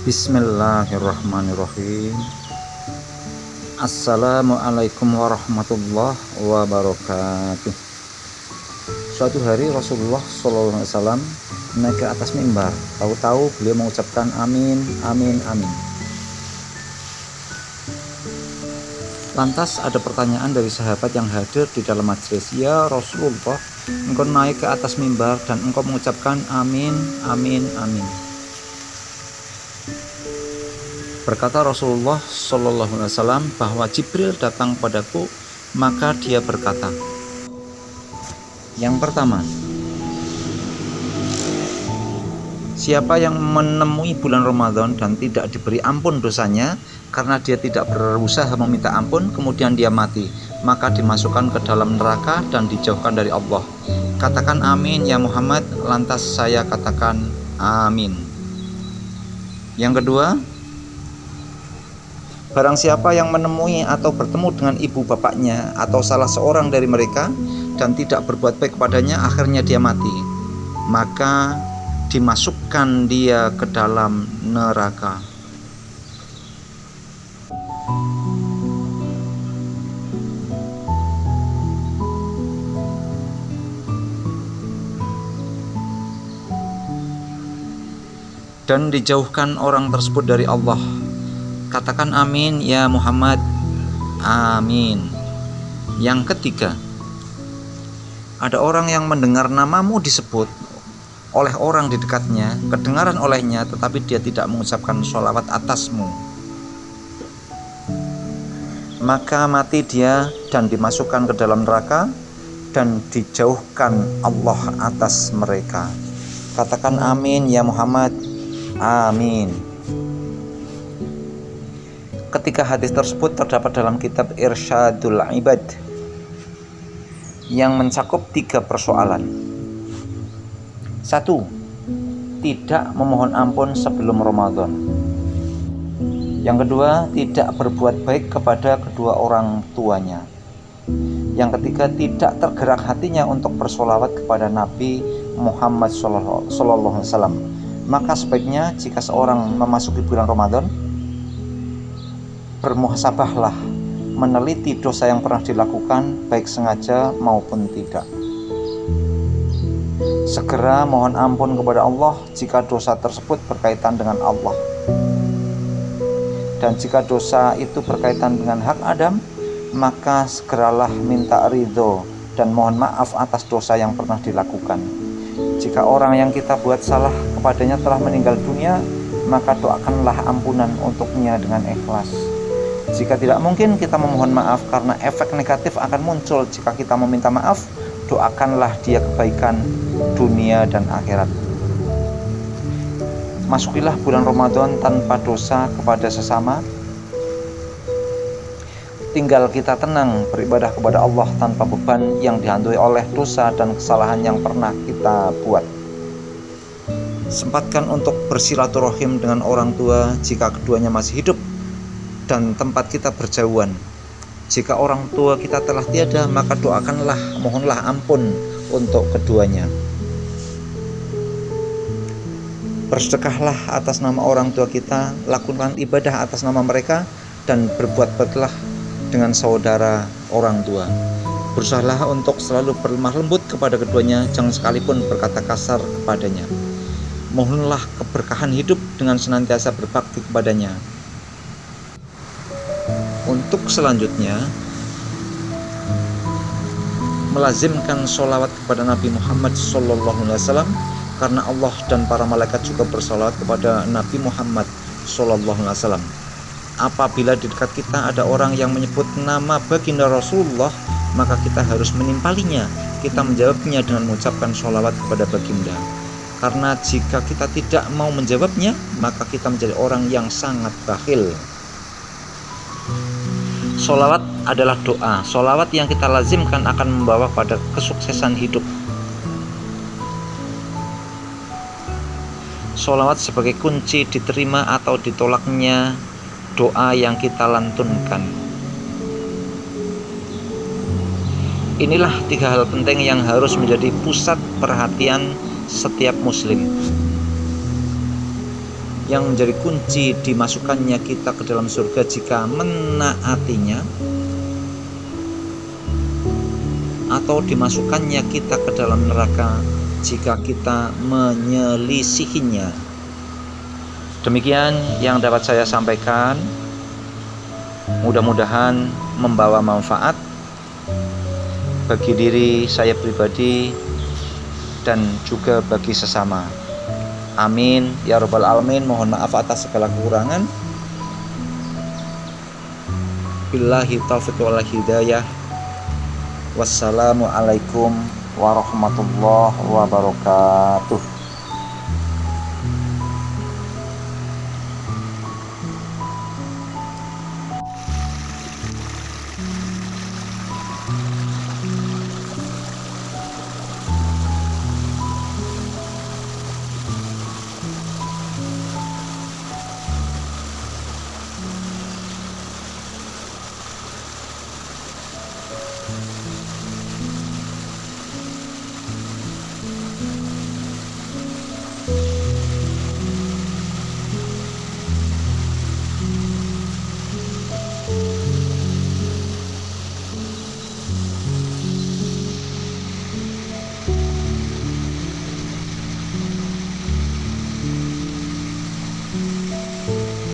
Bismillahirrahmanirrahim. Assalamualaikum warahmatullahi wabarakatuh. Suatu hari Rasulullah SAW naik ke atas mimbar. Tahu-tahu beliau mengucapkan amin, amin, amin. Lantas ada pertanyaan dari sahabat yang hadir di dalam majelis. Ya Rasulullah, engkau naik ke atas mimbar dan engkau mengucapkan amin, amin, amin. Berkata Rasulullah SAW bahwa Jibril datang padaku, maka dia berkata, yang pertama, siapa yang menemui bulan Ramadan dan tidak diberi ampun dosanya karena dia tidak berusaha meminta ampun, kemudian dia mati, maka dimasukkan ke dalam neraka dan dijauhkan dari Allah. Katakan amin ya Muhammad. Lantas saya katakan amin. Yang kedua, barang siapa yang menemui atau bertemu dengan ibu bapaknya atau salah seorang dari mereka dan tidak berbuat baik kepadanya, akhirnya dia mati, maka dimasukkan dia ke dalam neraka. Dan dijauhkan orang tersebut dari Allah. Katakan amin ya Muhammad. Amin. Yang ketiga, ada orang yang mendengar namamu disebut oleh orang di dekatnya, kedengaran olehnya, tetapi dia tidak mengucapkan sholawat atasmu, maka mati dia dan dimasukkan ke dalam neraka dan dijauhkan Allah atas mereka. Katakan amin ya Muhammad. Amin. Ketiga hadis tersebut terdapat dalam kitab Irsyadul Ibad yang mencakup 3 persoalan. 1. Tidak memohon ampun sebelum Ramadan. Yang kedua, tidak berbuat baik kepada kedua orang tuanya. Yang ketiga, tidak tergerak hatinya untuk bersolawat kepada Nabi Muhammad SAW. Maka sebaiknya jika seorang memasuki bulan Ramadan, bermuhasabahlah, meneliti dosa yang pernah dilakukan, baik sengaja maupun tidak. Segera mohon ampun kepada Allah jika dosa tersebut berkaitan dengan Allah. Dan jika dosa itu berkaitan dengan hak Adam, maka segeralah minta ridho dan mohon maaf atas dosa yang pernah dilakukan. Jika orang yang kita buat salah kepadanya telah meninggal dunia, maka doakanlah ampunan untuknya dengan ikhlas. Jika tidak mungkin kita memohon maaf karena efek negatif akan muncul jika kita meminta maaf, doakanlah dia kebaikan dunia dan akhirat. Masukilah bulan Ramadan tanpa dosa kepada sesama. Tinggal kita tenang beribadah kepada Allah tanpa beban yang dihantui oleh dosa dan kesalahan yang pernah kita buat. Sempatkan untuk bersilaturahim dengan orang tua jika keduanya masih hidup dan tempat kita berjauhan. Jika orang tua kita telah tiada, maka doakanlah, mohonlah ampun untuk keduanya. Bersedekahlah atas nama orang tua kita, lakukan ibadah atas nama mereka, dan berbuat baiklah dengan saudara orang tua. Berusahalah untuk selalu berlemah lembut kepada keduanya, jangan sekalipun berkata kasar kepadanya. Mohonlah keberkahan hidup dengan senantiasa berbakti kepadanya. Untuk selanjutnya, melazimkan sholawat kepada Nabi Muhammad SAW, karena Allah dan para malaikat juga bersolawat kepada Nabi Muhammad SAW. Apabila di dekat kita ada orang yang menyebut nama baginda Rasulullah, maka kita harus menimpalinya. Kita menjawabnya dengan mengucapkan sholawat kepada baginda. Karena jika kita tidak mau menjawabnya, maka kita menjadi orang yang sangat bakhil. Sholawat adalah doa. Sholawat yang kita lazimkan akan membawa pada kesuksesan hidup. Sholawat sebagai kunci diterima atau ditolaknya doa yang kita lantunkan. Inilah 3 hal penting yang harus menjadi pusat perhatian setiap muslim. yang menjadi kunci dimasukkannya kita ke dalam surga jika menaatinya, atau dimasukkannya kita ke dalam neraka jika kita menyelisihinya. Demikian yang dapat saya sampaikan. Mudah-mudahan membawa manfaat bagi diri saya pribadi dan juga bagi sesama. Amin ya rabbal alamin. Mohon maaf atas segala kekurangan. Billahi taufiq wal hidayah. Wassalamualaikum warahmatullahi wabarakatuh.